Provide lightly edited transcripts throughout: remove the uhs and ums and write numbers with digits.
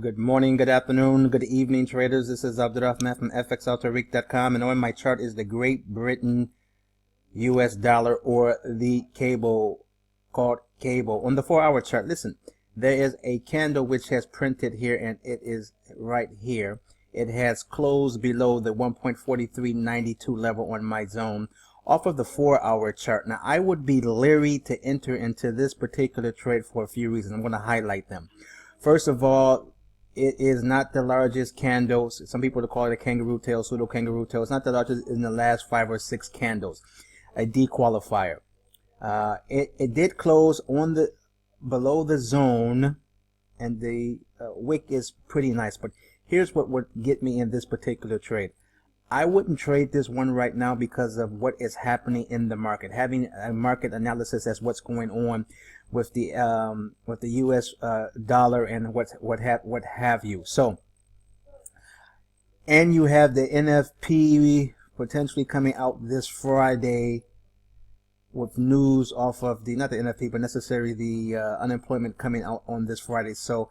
Good morning, good afternoon, good evening, traders. This is Abdurrahman from FXAutoReek.com, and on my chart is the Great Britain US dollar, or the cable, called cable. On the 4-hour chart, listen, there is a candle which has printed here, and it is right here. It has closed below the 1.4392 level on my zone off of the 4-hour chart. Now, I would be leery to enter into this particular trade for a few reasons. I'm going to highlight them. First of all, it is not the largest candles. Some people call it a kangaroo tail, pseudo kangaroo tail. It's not the largest in the last 5 or 6 candles. A dequalifier. It did close on the below the zone, and the wick is pretty nice. But here's what would get me in this particular trade. I wouldn't trade this one right now because of what is happening in the market. Having a market analysis as what's going on with the U.S. Dollar and what have you. So, and you have the NFP potentially coming out this Friday with news off of the, not the NFP, but necessarily the unemployment coming out on this Friday. So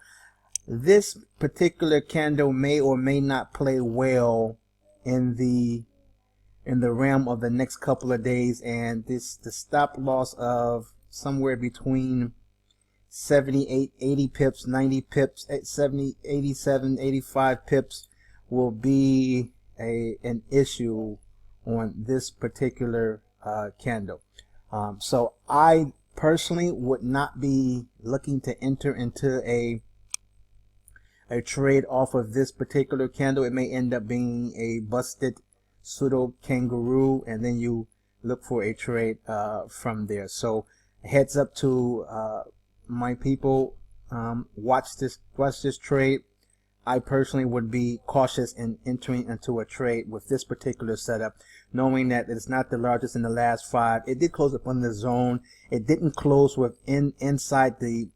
this particular candle may or may not play well in the realm of the next couple of days, and the stop loss of somewhere between 78, 80 pips, 90 pips, 70, 87, 85 pips will be an issue on this particular candle. So I personally would not be looking to enter into a trade off of this particular candle. It may end up being a busted pseudo kangaroo, and then you look for a trade from there. So heads up to my people, watch this trade. I personally would be cautious in entering into a trade with this particular setup, knowing that it's not the largest in the last 5. It did close up on the zone. It didn't close inside the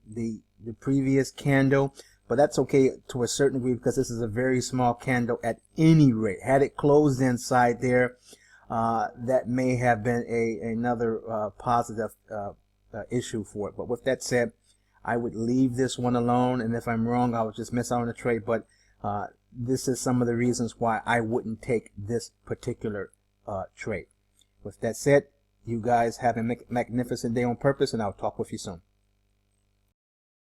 previous candle, but that's okay to a certain degree because this is a very small candle at any rate. Had it closed inside there, that may have been another positive issue for it. But with that said, I would leave this one alone, and if I'm wrong, I'll just miss out on the trade. But this is some of the reasons why I wouldn't take this particular trade. With that said, you guys have a magnificent day on purpose, and I'll talk with you soon.